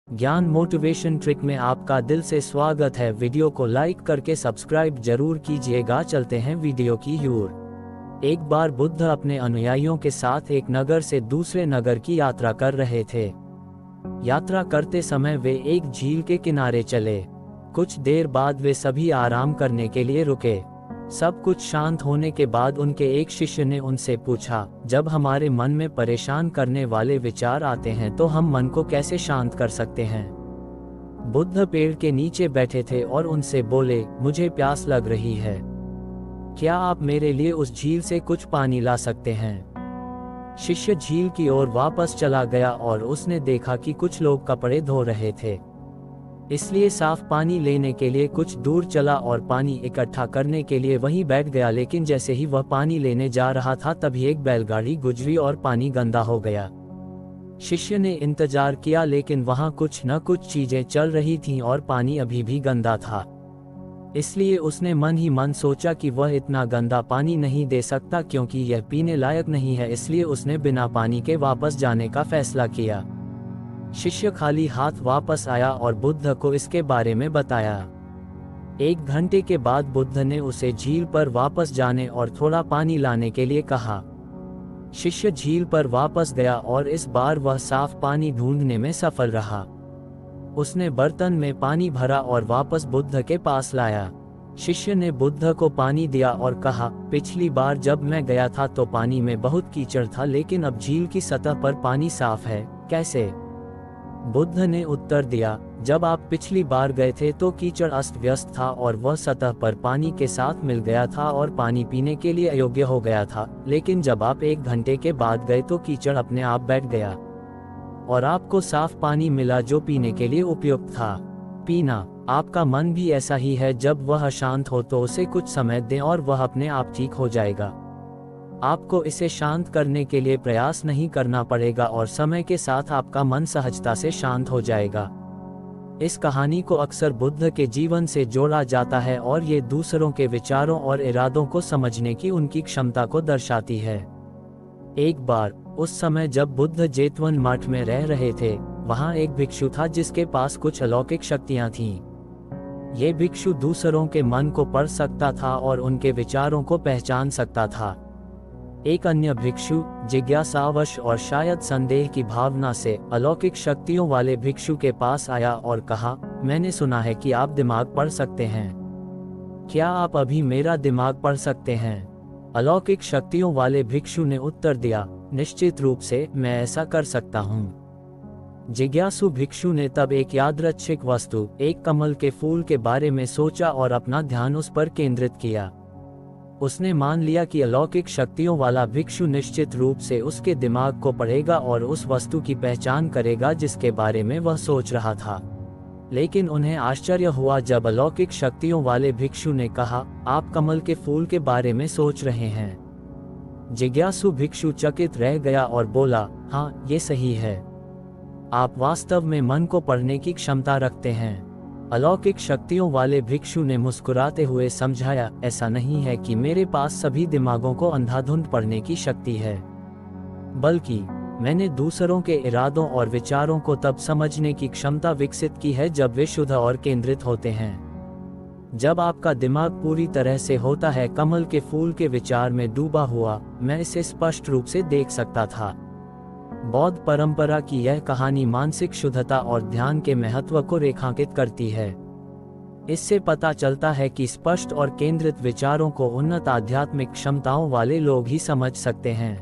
ज्ञान motivation trick में आपका दिल से स्वागत है। वीडियो को लाइक करके सब्सक्राइब जरूर कीजिएगा। चलते हैं वीडियो की ओर। एक बार बुद्ध अपने अनुयायियों के साथ एक नगर से दूसरे नगर की यात्रा कर रहे थे। यात्रा करते समय वे एक झील के किनारे चले। कुछ देर बाद वे सभी आराम करने के लिए रुके। सब कुछ शांत होने के बाद उनके एक शिष्य ने उनसे पूछा, जब हमारे मन में परेशान करने वाले विचार आते हैं तो हम मन को कैसे शांत कर सकते हैं। बुद्ध पेड़ के नीचे बैठे थे और उनसे बोले, मुझे प्यास लग रही है, क्या आप मेरे लिए उस झील से कुछ पानी ला सकते हैं। शिष्य झील की ओर वापस चला गया और उसने देखा कि कुछ लोग कपड़े धो रहे थे, इसलिए साफ पानी लेने के लिए कुछ दूर चला और पानी इकट्ठा करने के लिए वहीं बैठ गया। लेकिन जैसे ही वह पानी लेने जा रहा था तभी एक बैलगाड़ी गुजरी और पानी गंदा हो गया। शिष्य ने इंतजार किया लेकिन वहां कुछ न कुछ चीजें चल रही थीं और पानी अभी भी गंदा था। इसलिए उसने मन ही मन सोचा कि वह इतना गंदा पानी नहीं दे सकता क्योंकि यह पीने लायक नहीं है। इसलिए उसने बिना पानी के वापस जाने का फैसला किया। शिष्य खाली हाथ वापस आया और बुद्ध को इसके बारे में बताया। 1 घंटे के बाद बुद्ध ने उसे झील पर वापस जाने और थोड़ा पानी लाने के लिए कहा। शिष्य झील पर वापस गया और इस बार वह साफ पानी ढूंढने में सफल रहा। उसने बर्तन में पानी भरा और वापस बुद्ध के पास लाया। शिष्य ने बुद्ध को पानी दिया और कहा, पिछली बार जब मैं गया था तो पानी में बहुत कीचड़ था, लेकिन अब झील की सतह पर पानी साफ है, कैसे। बुद्ध ने उत्तर दिया, जब आप पिछली बार गए थे तो कीचड़ अस्त व्यस्त था और वह सतह पर पानी के साथ मिल गया था और पानी पीने के लिए अयोग्य हो गया था। लेकिन जब आप 1 घंटे के बाद गए तो कीचड़ अपने आप बैठ गया और आपको साफ पानी मिला जो पीने के लिए उपयुक्त था। पीना, आपका मन भी ऐसा ही है, जब वह अशांत हो तो उसे कुछ समय दें और वह अपने आप ठीक हो जाएगा। आपको इसे शांत करने के लिए प्रयास नहीं करना पड़ेगा और समय के साथ आपका मन सहजता से शांत हो जाएगा। इस कहानी को अक्सर बुद्ध के जीवन से जोड़ा जाता है और ये दूसरों के विचारों और इरादों को समझने की उनकी क्षमता को दर्शाती है। एक बार उस समय जब बुद्ध जेतवन मठ में रह रहे थे, वहाँ एक भिक्षु था जिसके पास कुछ अलौकिक शक्तियाँ थीं। ये भिक्षु दूसरों के मन को पढ़ सकता था और उनके विचारों को पहचान सकता था। एक अन्य भिक्षु जिज्ञासावश और शायद संदेह की भावना से अलौकिक शक्तियों वाले भिक्षु के पास आया और कहा, मैंने सुना है कि आप दिमाग पढ़ सकते हैं, क्या आप अभी मेरा दिमाग पढ़ सकते हैं। अलौकिक शक्तियों वाले भिक्षु ने उत्तर दिया, निश्चित रूप से मैं ऐसा कर सकता हूँ। जिज्ञासु भिक्षु ने तब एक यादृच्छिक वस्तु, एक कमल के फूल के बारे में सोचा और अपना ध्यान उस पर केंद्रित किया। उसने मान लिया कि अलौकिक शक्तियों वाला भिक्षु निश्चित रूप से उसके दिमाग को पढ़ेगा और उस वस्तु की पहचान करेगा जिसके बारे में वह सोच रहा था। लेकिन उन्हें आश्चर्य हुआ जब अलौकिक शक्तियों वाले भिक्षु ने कहा, आप कमल के फूल के बारे में सोच रहे हैं। जिज्ञासु भिक्षु चकित रह गया और बोला, हाँ, ये सही है, आप वास्तव में मन को पढ़ने की क्षमता रखते हैं। अलौकिक शक्तियों वाले भिक्षु ने मुस्कुराते हुए समझाया, ऐसा नहीं है कि मेरे पास सभी दिमागों को अंधाधुंध पढ़ने की शक्ति है, बल्कि मैंने दूसरों के इरादों और विचारों को तब समझने की क्षमता विकसित की है जब वे शुद्ध और केंद्रित होते हैं। जब आपका दिमाग पूरी तरह से होता है कमल के फूल के विचार में डूबा हुआ, मैं इसे स्पष्ट रूप से देख सकता था। बौद्ध परंपरा की यह कहानी मानसिक शुद्धता और ध्यान के महत्व को रेखांकित करती है। इससे पता चलता है कि स्पष्ट और केंद्रित विचारों को उन्नत आध्यात्मिक क्षमताओं वाले लोग ही समझ सकते हैं।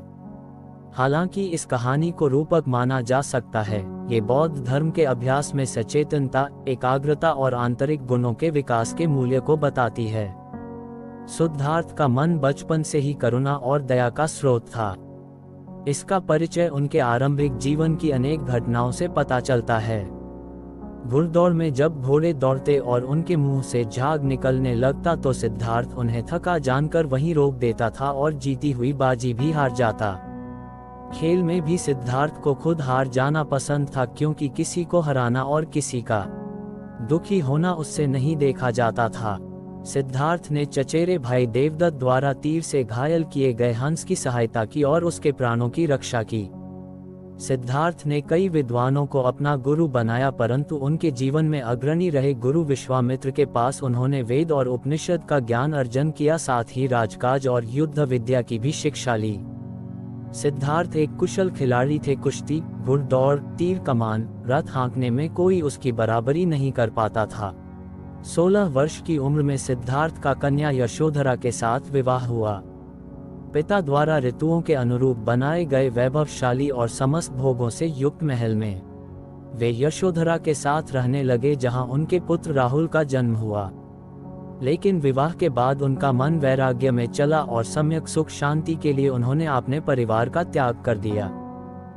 हालांकि इस कहानी को रूपक माना जा सकता है, ये बौद्ध धर्म के अभ्यास में सचेतनता, एकाग्रता और आंतरिक गुणों के विकास के मूल्य को बताती है। सिद्धार्थ का मन बचपन से ही करुणा और दया का स्रोत था। इसका परिचय उनके आरंभिक जीवन की अनेक घटनाओं से पता चलता है। घुड़दौड़ में जब घोड़े दौड़ते और उनके मुंह से झाग निकलने लगता तो सिद्धार्थ उन्हें थका जानकर वहीं रोक देता था और जीती हुई बाजी भी हार जाता। खेल में भी सिद्धार्थ को खुद हार जाना पसंद था क्योंकि किसी को हराना और किसी का दुखी होना उससे नहीं देखा जाता था। सिद्धार्थ ने चचेरे भाई देवदत्त द्वारा तीर से घायल किए गए हंस की सहायता की और उसके प्राणों की रक्षा की। सिद्धार्थ ने कई विद्वानों को अपना गुरु बनाया, परंतु उनके जीवन में अग्रणी रहे गुरु विश्वामित्र के पास उन्होंने वेद और उपनिषद का ज्ञान अर्जन किया, साथ ही राजकाज और युद्ध विद्या की भी शिक्षा ली। सिद्धार्थ एक कुशल खिलाड़ी थे। कुश्ती, घुड़दौड़, तीर कमान, रथ हाँकने में कोई उसकी बराबरी नहीं कर पाता था। 16 वर्ष की उम्र में सिद्धार्थ का कन्या यशोधरा के साथ विवाह हुआ। पिता द्वारा ऋतुओं के अनुरूप बनाए गए वैभवशाली और समस्त भोगों से युक्त महल में वे यशोधरा के साथ रहने लगे, जहां उनके पुत्र राहुल का जन्म हुआ। लेकिन विवाह के बाद उनका मन वैराग्य में चला और सम्यक सुख शांति के लिए उन्होंने अपने परिवार का त्याग कर दिया।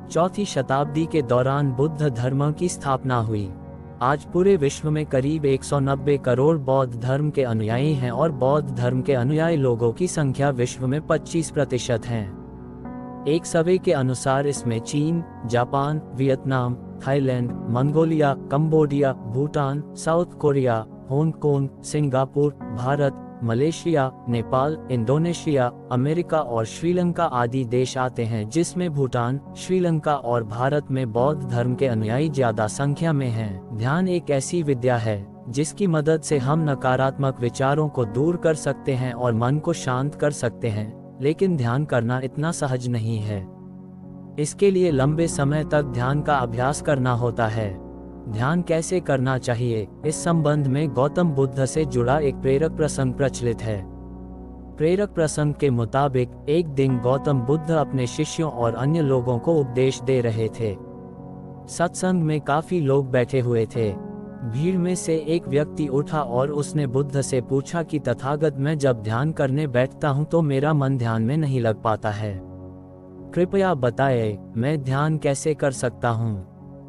4वीं शताब्दी के दौरान बुद्ध धर्म की स्थापना हुई। आज पूरे विश्व में करीब 190 करोड़ बौद्ध धर्म के अनुयायी हैं और बौद्ध धर्म के अनुयायी लोगों की संख्या विश्व में 25% है। एक सर्वे के अनुसार इसमें चीन, Japan, Vietnam, Thailand, Mongolia, Cambodia, Bhutan, south Korea, Hong Kong, Singapore, Bharat, Malaysia, Nepal, Indonesia, America और श्रीलंका आदि देश आते हैं, जिसमें भूटान, श्रीलंका और भारत में बौद्ध धर्म के अनुयायी ज्यादा संख्या में हैं। ध्यान एक ऐसी विद्या है जिसकी मदद से हम नकारात्मक विचारों को दूर कर सकते हैं और मन को शांत कर सकते हैं, लेकिन ध्यान करना इतना सहज नहीं है। इसके लिए लंबे समय तक ध्यान का अभ्यास करना होता है। ध्यान कैसे करना चाहिए, इस संबंध में गौतम बुद्ध से जुड़ा एक प्रेरक प्रसंग प्रचलित है। प्रेरक प्रसंग के मुताबिक एक दिन गौतम बुद्ध अपने शिष्यों और अन्य लोगों को उपदेश दे रहे थे। सत्संग में काफी लोग बैठे हुए थे। भीड़ में से एक व्यक्ति उठा और उसने बुद्ध से पूछा कि तथागत, मैं जब ध्यान करने बैठता हूँ तो मेरा मन ध्यान में नहीं लग पाता है। कृपया बताएं, मैं ध्यान कैसे कर सकता हूँ।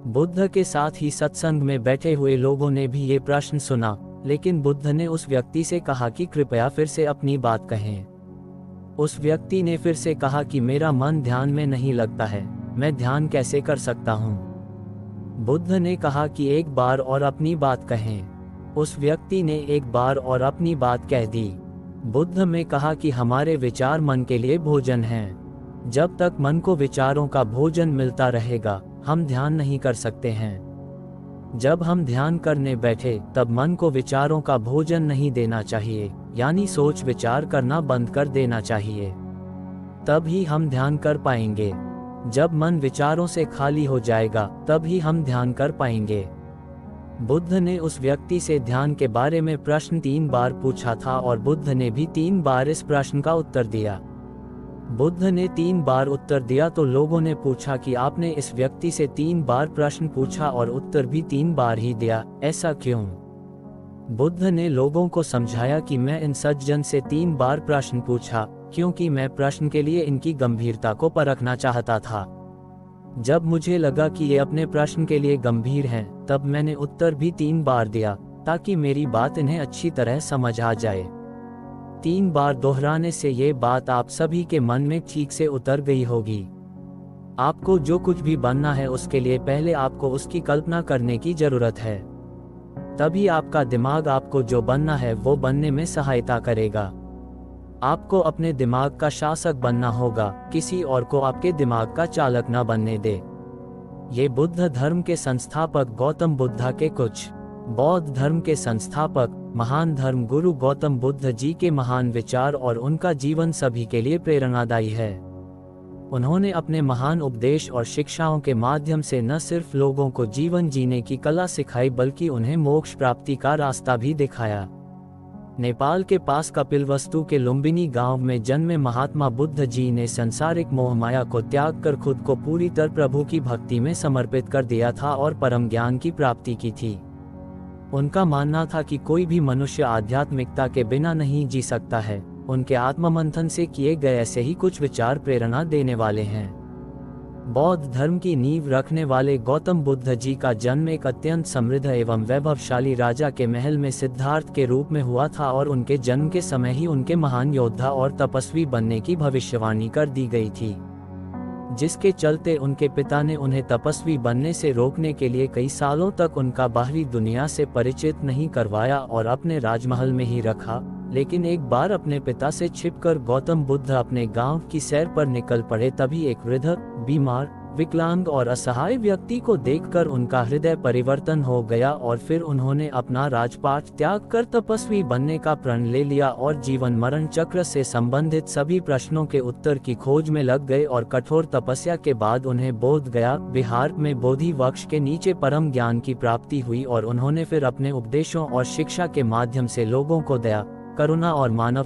बुद्ध के साथ ही सत्संग में बैठे हुए लोगों ने भी ये प्रश्न सुना, लेकिन बुद्ध ने उस व्यक्ति से कहा कि कृपया फिर से अपनी बात कहें। उस व्यक्ति ने फिर से कहा कि मेरा मन ध्यान में नहीं लगता है, मैं ध्यान कैसे कर सकता हूँ। बुद्ध ने कहा कि एक बार और अपनी बात कहें। उस व्यक्ति ने एक बार और अपनी बात कह दी। बुद्ध ने कहा कि हमारे विचार मन के लिए भोजन हैं। जब तक मन को विचारों का भोजन मिलता रहेगा, हम ध्यान नहीं कर सकते हैं। जब हम ध्यान करने बैठे तब मन को विचारों का भोजन नहीं देना चाहिए, यानी सोच विचार करना बंद कर देना चाहिए। तब ही हम ध्यान कर पाएंगे। जब मन विचारों से खाली हो जाएगा, तब ही हम ध्यान कर पाएंगे। बुद्ध ने उस व्यक्ति से ध्यान के बारे में प्रश्न 3 बार पूछा था और बुद्ध ने भी 3 बार इस प्रश्न का उत्तर दिया। बुद्ध ने 3 बार उत्तर दिया तो लोगों ने पूछा कि आपने इस व्यक्ति से 3 बार प्रश्न पूछा और उत्तर भी 3 बार ही दिया, ऐसा क्यों? बुद्ध ने लोगों को समझाया कि मैं इन सज्जन से 3 बार प्रश्न पूछा क्योंकि मैं प्रश्न के लिए इनकी गंभीरता को परखना चाहता था। जब मुझे लगा कि ये अपने प्रश्न के लिए गंभीर हैं, तब मैंने उत्तर भी 3 बार दिया ताकि मेरी बात इन्हें अच्छी तरह समझ आ जाए। 3 बार दोहराने से ये बात आप सभी के मन में ठीक से उतर गई होगी। आपको जो कुछ भी बनना है उसके लिए पहले आपको उसकी कल्पना करने की जरूरत है। तभी आपका दिमाग आपको जो बनना है वो बनने में सहायता करेगा। आपको अपने दिमाग का शासक बनना होगा, किसी और को आपके दिमाग का चालक न बनने दे। ये बुद्ध धर्म के संस्थापक गौतम बुद्ध के कुछ बौद्ध धर्म के संस्थापक महान धर्म गुरु गौतम बुद्ध जी के महान विचार और उनका जीवन सभी के लिए प्रेरणादायी है। उन्होंने अपने महान उपदेश और शिक्षाओं के माध्यम से न सिर्फ लोगों को जीवन जीने की कला सिखाई, बल्कि उन्हें मोक्ष प्राप्ति का रास्ता भी दिखाया। नेपाल के पास कपिलवस्तु के लुम्बिनी गांव में जन्मे महात्मा बुद्ध जी ने संसारिक मोह माया को त्याग कर खुद को पूरी तरह प्रभु की भक्ति में समर्पित कर दिया था और परम ज्ञान की प्राप्ति की थी। उनका मानना था कि कोई भी मनुष्य आध्यात्मिकता के बिना नहीं जी सकता है। उनके आत्ममंथन से किए गए ऐसे ही कुछ विचार प्रेरणा देने वाले हैं। बौद्ध धर्म की नींव रखने वाले गौतम बुद्ध जी का जन्म एक अत्यंत समृद्ध एवं वैभवशाली राजा के महल में सिद्धार्थ के रूप में हुआ था और उनके जन्म के समय ही उनके महान योद्धा और तपस्वी बनने की भविष्यवाणी कर दी गई थी, जिसके चलते उनके पिता ने उन्हें तपस्वी बनने से रोकने के लिए कई सालों तक उनका बाहरी दुनिया से परिचित नहीं करवाया और अपने राजमहल में ही रखा। लेकिन एक बार अपने पिता से छिपकर गौतम बुद्ध अपने गांव की सैर पर निकल पड़े। तभी एक वृद्ध, बीमार विकलांग और असहाय व्यक्ति को देखकर उनका हृदय परिवर्तन हो गया और फिर उन्होंने अपना राजपाट त्याग कर तपस्वी बनने का प्रण ले लिया और जीवन मरण चक्र से संबंधित सभी प्रश्नों के उत्तर की खोज में लग गए और कठोर तपस्या के बाद उन्हें बोध गया बिहार में बोधि वृक्ष के नीचे परम ज्ञान की प्राप्ति हुई और उन्होंने फिर अपने उपदेशों और शिक्षा के माध्यम से लोगों को दया, करुणा और मानव